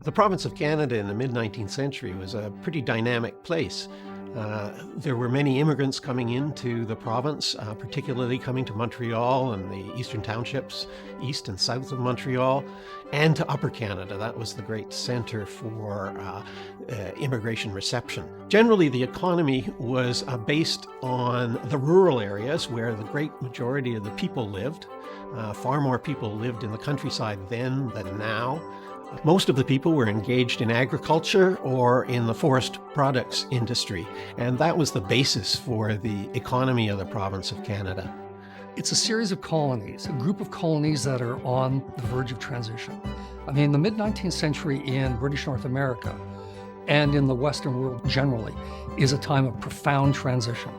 The province of Canada in the mid-19th century was a pretty dynamic place. There were many immigrants coming into the province, particularly coming to Montreal and the eastern townships, east and south of Montreal, and to Upper Canada. That was the great center for immigration reception. Generally, the economy was based on the rural areas where the great majority of the people lived. Far more people lived in the countryside then than now. Most of the people were engaged in agriculture or in the forest products industry, and that was the basis for the economy of the province of Canada. It's a series of colonies, a group of colonies that are on the verge of transition. I mean, the mid-19th century in British North America and in the Western world generally is a time of profound transition.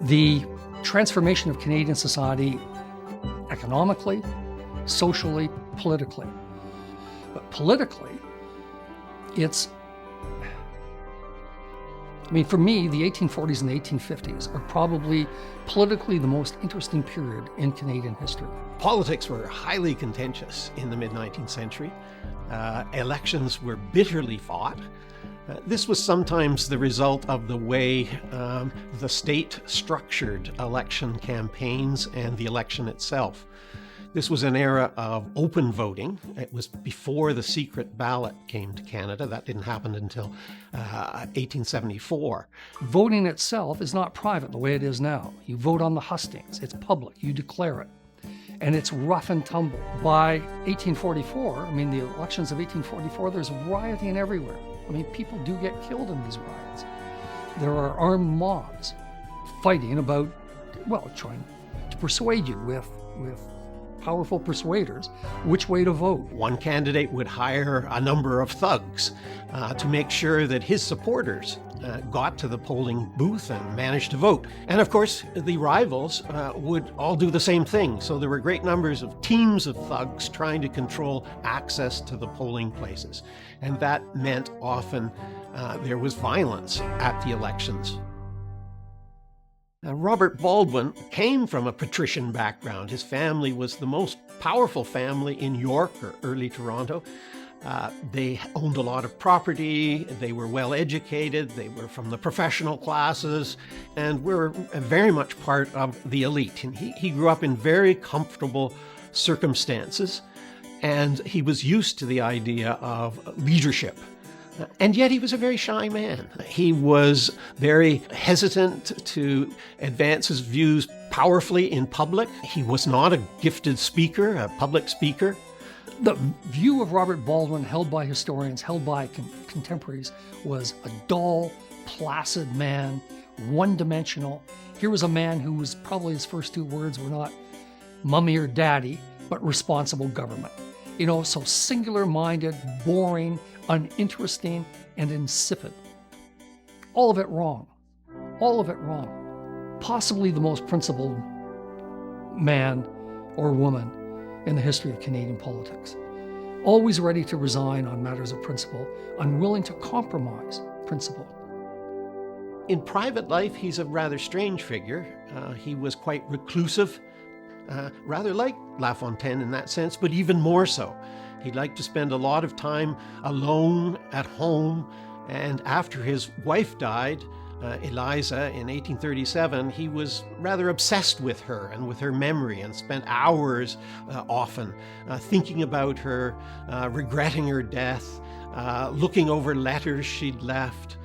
The transformation of Canadian society economically, socially, politically. But politically, for me, the 1840s and the 1850s are probably politically the most interesting period in Canadian history. Politics were highly contentious in the mid-19th century. Elections were bitterly fought. This was sometimes the result of the way the state structured election campaigns and the election itself. This was an era of open voting. It was before the secret ballot came to Canada. That didn't happen until 1874. Voting itself is not private the way it is now. You vote on the hustings. It's public. You declare it. And it's rough and tumble. By 1844, the elections of 1844, there's rioting everywhere. People do get killed in these riots. There are armed mobs fighting about, trying to persuade you with powerful persuaders which way to vote. One candidate would hire a number of thugs to make sure that his supporters got to the polling booth and managed to vote. And of course, the rivals would all do the same thing. So there were great numbers of teams of thugs trying to control access to the polling places. And that meant often there was violence at the elections. Robert Baldwin came from a patrician background. His family was the most powerful family in York or early Toronto. They owned a lot of property, they were well educated, they were from the professional classes, and were very much part of the elite. And he grew up in very comfortable circumstances, and he was used to the idea of leadership. And yet he was a very shy man. He was very hesitant to advance his views powerfully in public. He was not a gifted speaker, a public speaker. The view of Robert Baldwin held by historians, held by contemporaries, was a dull, placid man, one-dimensional. Here was a man who was probably his first two words were not mummy or daddy, but responsible government. So singular-minded, boring, uninteresting, and insipid. All of it wrong. All of it wrong. Possibly the most principled man or woman in the history of Canadian politics. Always ready to resign on matters of principle, unwilling to compromise principle. In private life, he's a rather strange figure. He was quite reclusive, rather like La Fontaine in that sense, but even more so. He liked to spend a lot of time alone at home, and after his wife died, Eliza, in 1837, he was rather obsessed with her and with her memory and spent hours often thinking about her, regretting her death, looking over letters she'd left,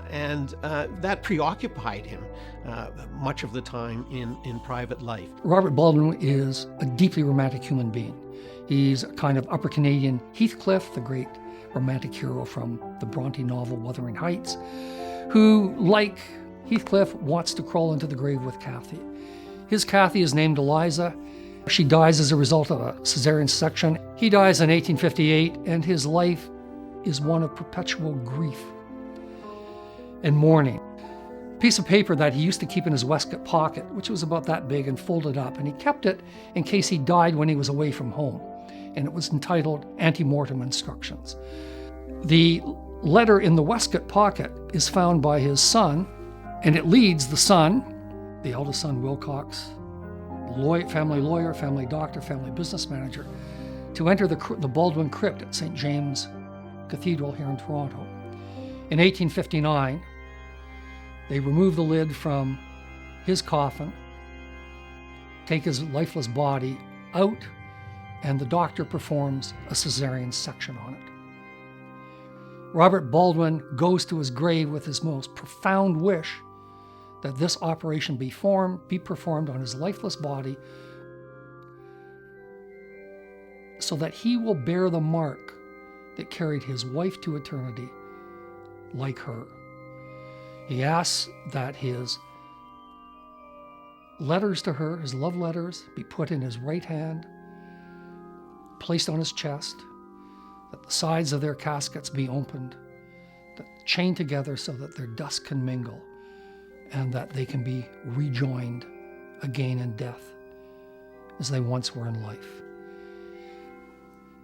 and that preoccupied him much of the time in private life. Robert Baldwin is a deeply romantic human being. He's a kind of Upper Canadian Heathcliff, the great romantic hero from the Bronte novel Wuthering Heights, who, like Heathcliff, wants to crawl into the grave with Cathy. His Cathy is named Eliza. She dies as a result of a cesarean section. He dies in 1858, and his life is one of perpetual grief and mourning. A piece of paper that he used to keep in his waistcoat pocket, which was about that big and folded up, and he kept it in case he died when he was away from home. And it was entitled Ante-Mortem Instructions. The letter in the waistcoat pocket is found by his son, and it leads the son, the eldest son Wilcox, family lawyer, family doctor, family business manager, to enter the Baldwin crypt at St. James Cathedral here in Toronto. In 1859, they remove the lid from his coffin, take his lifeless body out, and the doctor performs a cesarean section on it. Robert Baldwin goes to his grave with his most profound wish that this operation be performed on his lifeless body so that he will bear the mark that carried his wife to eternity like her. He asks that his letters to her, his love letters, be put in his right hand, placed on his chest, that the sides of their caskets be opened, that chained together so that their dust can mingle, and that they can be rejoined again in death as they once were in life.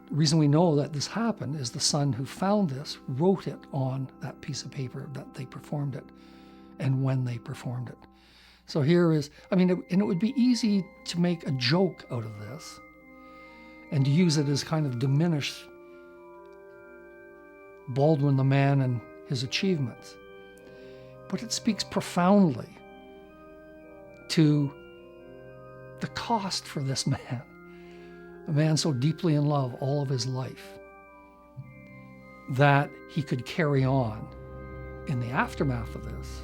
The reason we know that this happened is the son who found this wrote it on that piece of paper that they performed it and when they performed it. So here is, and it would be easy to make a joke out of this and to use it as kind of diminish Baldwin the man and his achievements. But it speaks profoundly to the cost for this man, a man so deeply in love all of his life, that he could carry on in the aftermath of this.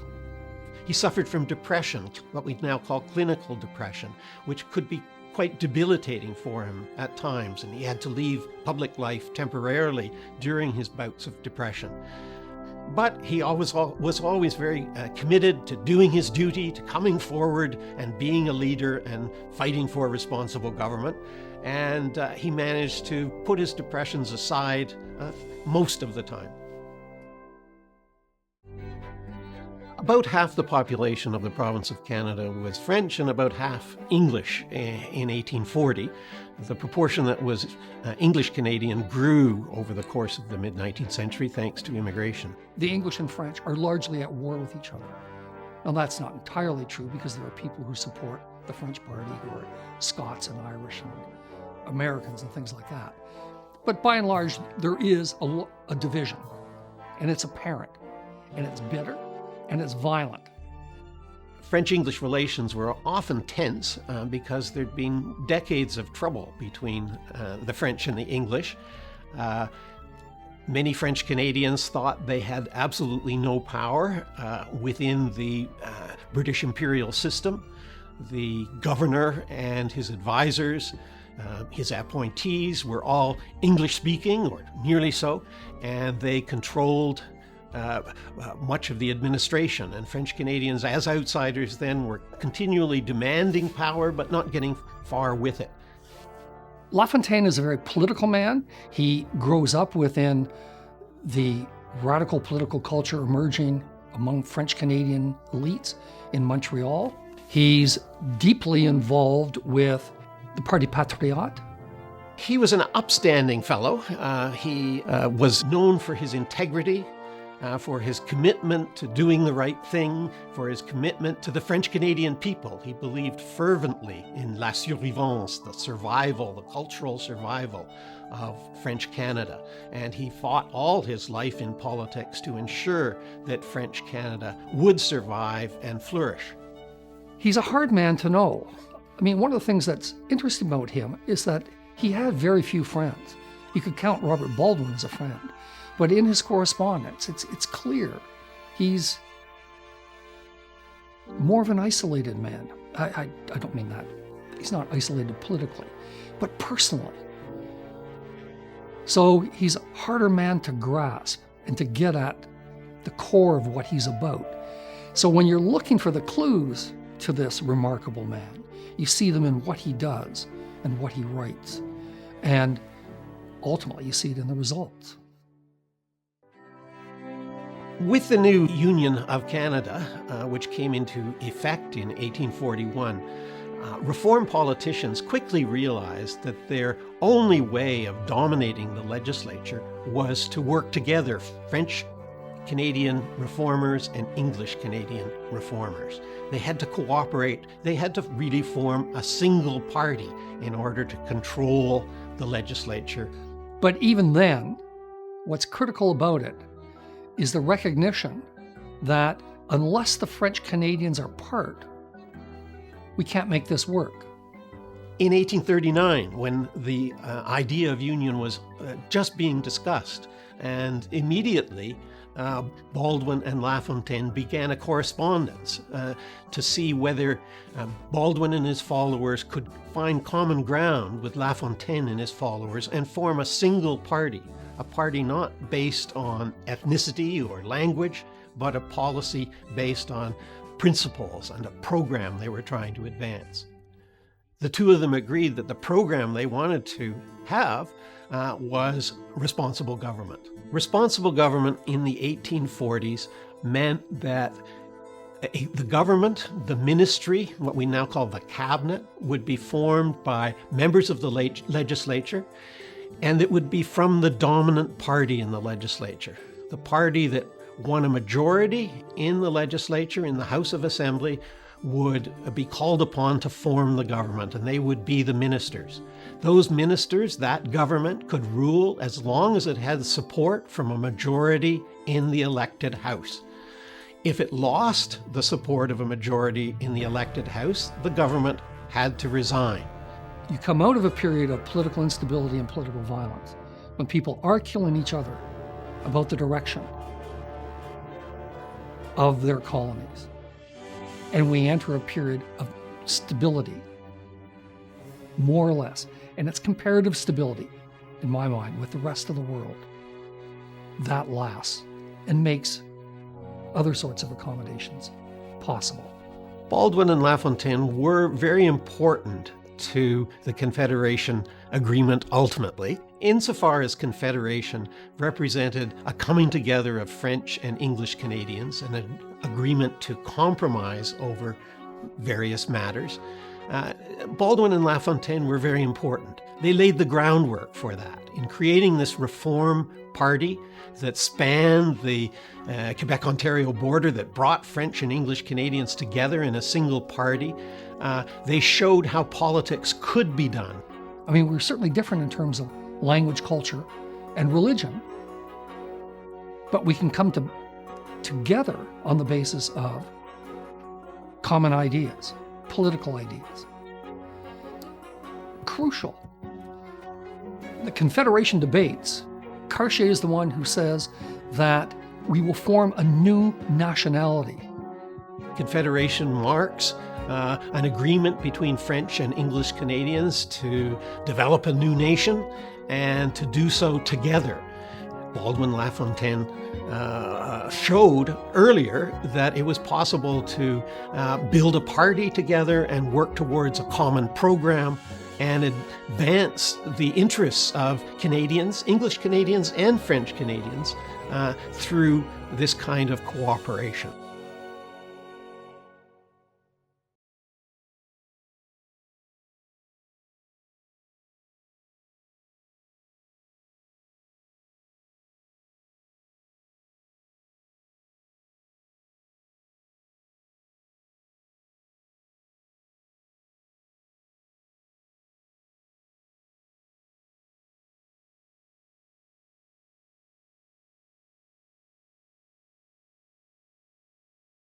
He suffered from depression, what we now call clinical depression, which could be quite debilitating for him at times, and he had to leave public life temporarily during his bouts of depression. But he was always very committed to doing his duty, to coming forward and being a leader and fighting for responsible government. And he managed to put his depressions aside most of the time. About half the population of the province of Canada was French and about half English in 1840. The proportion that was English-Canadian grew over the course of the mid-19th century thanks to immigration. The English and French are largely at war with each other. Now that's not entirely true because there are people who support the French party who are Scots and Irish and Americans and things like that. But by and large, there is a division, and it's apparent, and it's bitter, and it's violent. French-English relations were often tense because there'd been decades of trouble between the French and the English. Many French Canadians thought they had absolutely no power within the British imperial system. The governor and his advisors, his appointees, were all English-speaking, or nearly so, and they controlled much of the administration, and French Canadians as outsiders then were continually demanding power but not getting far with it. La Fontaine is a very political man. He grows up within the radical political culture emerging among French Canadian elites in Montreal. He's deeply involved with the Parti Patriote. He was an upstanding fellow. He was known for his integrity, for his commitment to doing the right thing, for his commitment to the French Canadian people. He believed fervently in la survivance, the survival, the cultural survival of French Canada. And he fought all his life in politics to ensure that French Canada would survive and flourish. He's a hard man to know. One of the things that's interesting about him is that he had very few friends. You could count Robert Baldwin as a friend. But in his correspondence, it's clear he's more of an isolated man. I don't mean that. He's not isolated politically, but personally. So he's a harder man to grasp and to get at the core of what he's about. So when you're looking for the clues to this remarkable man, you see them in what he does and what he writes. And ultimately, you see it in the results. With the new Union of Canada, which came into effect in 1841, Reform politicians quickly realized that their only way of dominating the legislature was to work together, French Canadian reformers and English Canadian reformers. They had to cooperate. They had to really form a single party in order to control the legislature. But even then, what's critical about it is the recognition that unless the French Canadians are part, we can't make this work. In 1839, when the idea of union was just being discussed, and immediately Baldwin and La Fontaine began a correspondence to see whether Baldwin and his followers could find common ground with La Fontaine and his followers and form a single party, a party not based on ethnicity or language, but a policy based on principles and a program they were trying to advance. The two of them agreed that the program they wanted to have was responsible government. Responsible government in the 1840s meant that the government, the ministry, what we now call the cabinet, would be formed by members of the legislature, and it would be from the dominant party in the legislature, the party that won a majority in the legislature, in the House of Assembly, would be called upon to form the government, and they would be the ministers. Those ministers, that government, could rule as long as it had support from a majority in the elected House. If it lost the support of a majority in the elected House, the government had to resign. You come out of a period of political instability and political violence, when people are killing each other about the direction of their colonies. And we enter a period of stability, more or less. And it's comparative stability, in my mind, with the rest of the world. That lasts and makes other sorts of accommodations possible. Baldwin and La Fontaine were very important to the Confederation agreement ultimately, insofar as Confederation represented a coming together of French and English Canadians and an agreement to compromise over various matters. Baldwin and La Fontaine were very important. They laid the groundwork for that in creating this reform party that spanned the Quebec-Ontario border, that brought French and English Canadians together in a single party. They showed how politics could be done. I mean, we're certainly different in terms of language, culture, and religion, but we can come together on the basis of common ideas, political ideas. Crucial. The Confederation debates, Cartier is the one who says that we will form a new nationality. Confederation marks an agreement between French and English Canadians to develop a new nation and to do so together. Baldwin La Fontaine showed earlier that it was possible to build a party together and work towards a common program and advance the interests of Canadians, English Canadians and French Canadians through this kind of cooperation.